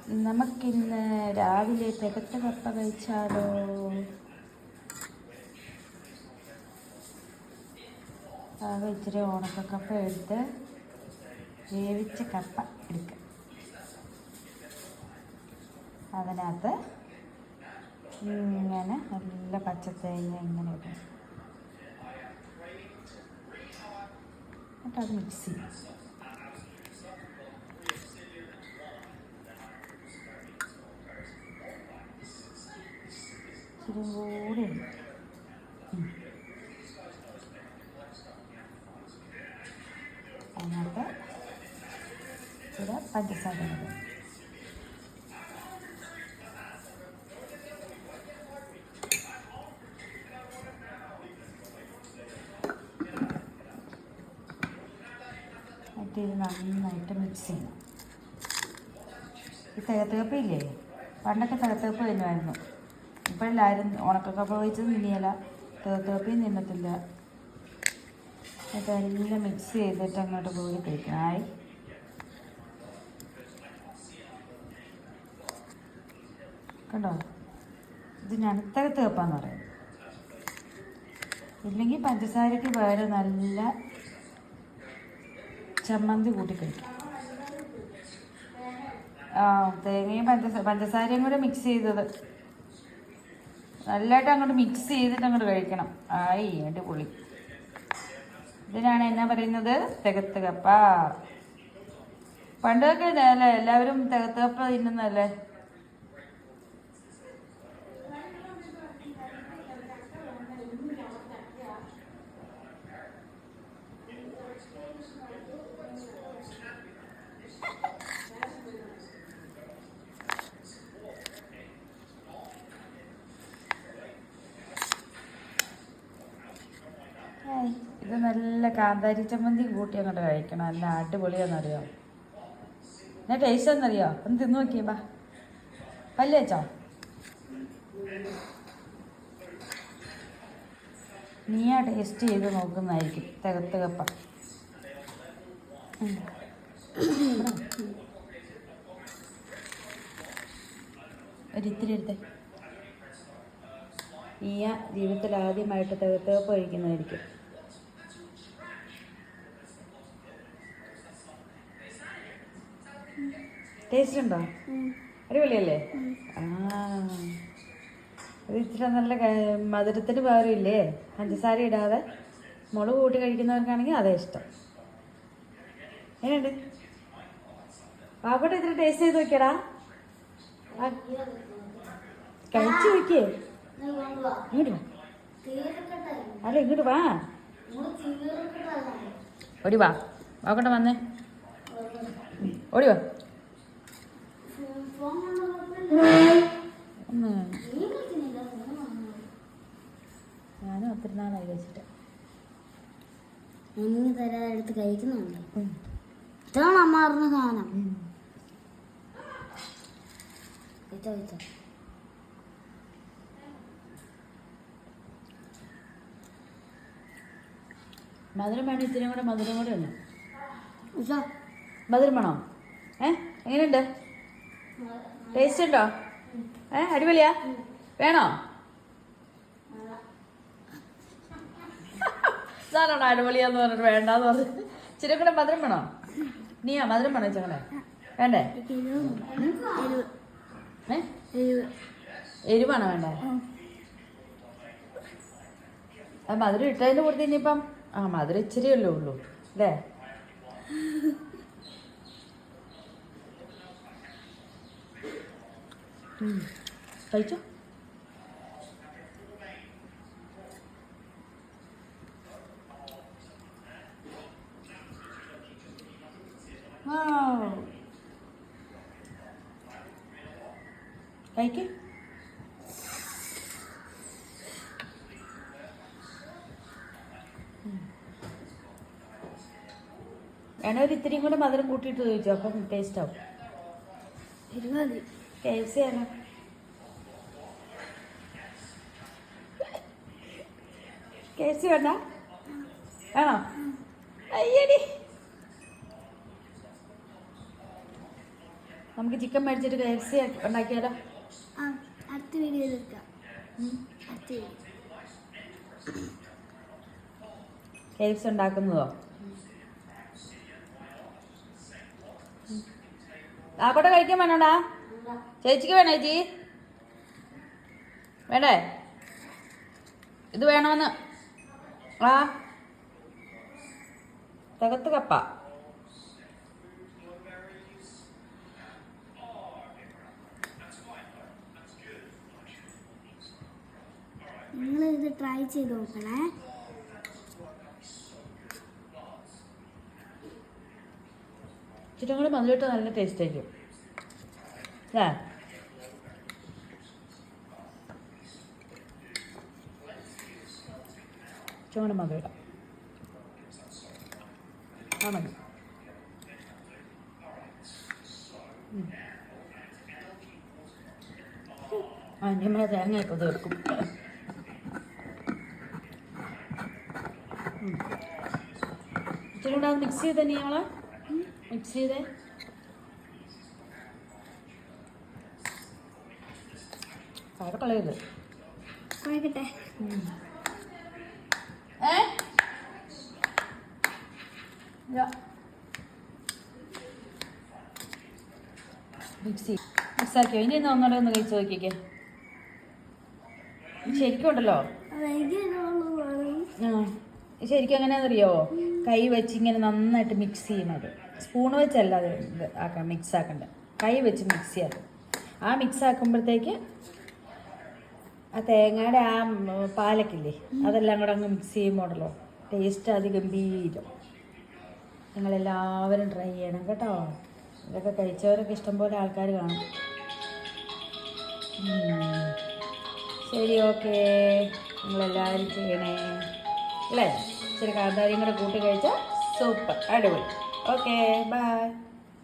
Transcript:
നമുക്കിന്ന് രാവിലെ തികച്ച കപ്പ കഴിച്ചാലോ? ഇച്ചിരി ഉണക്കക്കപ്പ എടുത്ത് വേവിച്ച കപ്പ എടുക്കുക. അതിനകത്ത് ഇങ്ങനെ നല്ല പച്ചത്തേങ്ങ ഇങ്ങനെ ഇടും. എന്നിട്ട് അത് മിക്സ് ചെയ്യും. ഇച്ചിരി കൂടി ഉണ്ട്. അതിനകത്ത് ഇവിടെ പഞ്ചസാര ഇടും. എന്നിട്ട് ഇത് നന്നായിട്ട് മിക്സ് ചെയ്യണം. ഈ തികത്തകപ്പില്ലേ, പണ്ടൊക്കെ തികത്തകപ്പ് തന്നെയായിരുന്നു. ഇപ്പോഴെല്ലാവരും ഉണക്കക്കപ്പ കഴിച്ചത് തിന്നിയല്ല, തികത്തകപ്പയും തിന്നത്തില്ല. എന്നിട്ട് എല്ലാം മിക്സ് ചെയ്തിട്ട് അങ്ങോട്ട് പോയി കഴിക്കണം. ആയി കണ്ടോ, ഇത് ഞണത്തകത്ത് കപ്പാന്ന് പറയും. ഇല്ലെങ്കിൽ പഞ്ചസാരയ്ക്ക് പകരം നല്ല ചമ്മന്തി കൂട്ടി കഴിക്കും. തേങ്ങയും പഞ്ചസാരയും കൂടെ മിക്സ് ചെയ്തത് നല്ലതായിട്ട് അങ്ങോട്ട് മിക്സ് ചെയ്തിട്ട് അങ്ങോട്ട് കഴിക്കണം. ആയി അടിപൊളി. ഇതിനാണ് എന്നാ പറയുന്നത്, തികത്ത് കപ്പ. പണ്ടൊക്കെ അല്ലേ എല്ലാവരും തികത്ത് കപ്പ തിന്നുന്നല്ലേ. ഇത് നല്ല കാന്താരി ചമ്മന്തി കൂട്ടി അങ്ങോട്ട് കഴിക്കണം. നല്ല അടിപൊളിയാണെന്നറിയോ. ഞാൻ ടേസ്റ്റ് ഒന്നറിയോ, ഒന്ന് തിന്നു നോക്കിയേ. ബാ, പല്ല് വെച്ചോ. നീയാ ടേസ്റ്റ് ചെയ്ത് നോക്കുന്നതായിരിക്കും തികത്ത് കപ്പ. ഒരിത്തിരി എടുത്തേ. നീയാ ജീവിതത്തിൽ ആദ്യമായിട്ട് തികത്ത് കപ്പ കഴിക്കുന്നതായിരിക്കും. ടേസ്റ്റ് ഉണ്ടോ? അടിപൊളിയല്ലേ? അത് ഇച്ചിരി നല്ല മധുരത്തിന് പകരമില്ലേ പഞ്ചസാര ഇടാതെ മുളക് കൂട്ടി കഴിക്കുന്നവർക്കാണെങ്കിൽ അതേ ഇഷ്ടം. എങ്ങനെയുണ്ട്? പാവട്ടെ, ഇത്തിരി ടേസ്റ്റ് ചെയ്ത് നോക്കിയടാ. കഴിച്ചു നോക്കിയേ. ഇങ്ങോട്ട് വാ. അല്ല, ഇങ്ങോട്ട് വാ. ഓടി വാ. നോക്കട്ടെ, വന്നേ. ഓടി വാ. ഞാനും ഒത്തിരി നാളായി കഴിച്ചിട്ട്. ഒന്ന് തരാതെ എടുത്ത് കഴിക്കുന്നുണ്ട്. ഇതാണ് അമ്മ പറഞ്ഞ സാധനം. മധുരം വേണം, ഇത്തിരി കൂടെ മധുരം കൂടെ ഉണ്ട്. മധുരം വേണോ? എങ്ങനെയുണ്ട്? ടേസ്റ്റ് ഉണ്ടോ? അടിപൊളിയാ? വേണോ? സാറാണോ അടിപൊളിയാന്ന് പറഞ്ഞിട്ട് വേണ്ടാന്ന് പറഞ്ഞു. ഇച്ചിരി കൂടെ മധുരം വേണോ? നീയാ മധുരം വേണോ ഇച്ചങ്ങനെ? വേണ്ടേ? എരിവാണോ വേണ്ടേ? മധുരം ഇട്ടതിൻ്റെ കൂടെ ഇനിയിപ്പം മധുരം ഇച്ചിരിയല്ലേ ഉള്ളൂ അല്ലേ? കഴിച്ചോ. കഴിക്ക്. വേണേ ഒരു ഇത്തിരിയും കൂടെ മധുരം കൂട്ടിയിട്ട് ചോദിച്ചോ, അപ്പം ടേസ്റ്റ് ആവും. KFC ആണോ? KFC വേണ്ട? വേണോ? അയ്യടി. നമുക്ക് ചിക്കൻ മേടിച്ചിട്ട് KFC ഉണ്ടാക്കിയാലോ? ആ അടുത്ത വീഡിയോയിൽ എടുക്കാം. അടുത്ത വീഡിയോ KFC ഉണ്ടാക്കുന്നതോ? ആക്കോട്ടെ കഴിക്കാൻ വേണോടാ? ചേച്ചിക്ക് വേണോ ചേച്ചി? വേണ്ടേ? ഇത് വേണമെന്ന് ആ തകത്ത് കപ്പ. നിങ്ങൾ ഇത് ട്രൈ ചെയ്ത് നോക്കണേ. ഇച്ചിരി കൂടി മധുരമിട്ട് നല്ല ടേസ്റ്റ് ആയിരിക്കും അല്ലേ? ഇച്ചിരി കൂടി മധുരം ആ മതി. ആ നമ്മളെ തേങ്ങ ഇപ്പോൾ തീർക്കും. ഇച്ചിരി കൂടെ അത് മിക്സ് ചെയ്തേ ഞങ്ങള് മിക്സ് ചെയ്തേ. അവിടെ കളയത് കഴിക്കട്ടെ. മിക്സാക്കിയോ? ഇനി ഒന്നുകൂടെ ഒന്ന് കഴിച്ച് നോക്കിക്കേ. ശരിക്കും ഉണ്ടല്ലോ. ശരിക്കും എങ്ങനെയാണെന്നറിയോ? കൈ വെച്ച് ഇങ്ങനെ നന്നായിട്ട് മിക്സ് ചെയ്യണത്. സ്പൂൺ വെച്ചല്ല അത് ആക്കാം, മിക്സ് ആക്കണ്ട. കൈ വെച്ച് മിക്സ് ചെയ്യാം. ആ മിക്സ് ആക്കുമ്പോഴത്തേക്ക് ആ തേങ്ങയുടെ ആ പാലക്കില്ലേ അതെല്ലാം കൂടെ അങ്ങ് മിക്സ് ചെയ്യുമ്പോഴല്ലോ ടേസ്റ്റ് അതിഗംഭീരം. നിങ്ങളെല്ലാവരും ട്രൈ ചെയ്യണം കേട്ടോ. ഇതൊക്കെ കഴിച്ചവരൊക്കെ ഇഷ്ടംപോലെ ആൾക്കാർ കാണും. ശരി, ഓക്കേ. നിങ്ങളെല്ലാവരും ചെയ്യണേ അല്ലേ? ഇച്ചിരി കാന്താരിയും കൂടെ കൂട്ടി കഴിച്ചാൽ സൂപ്പർ, അടിപൊളി. Okay, by.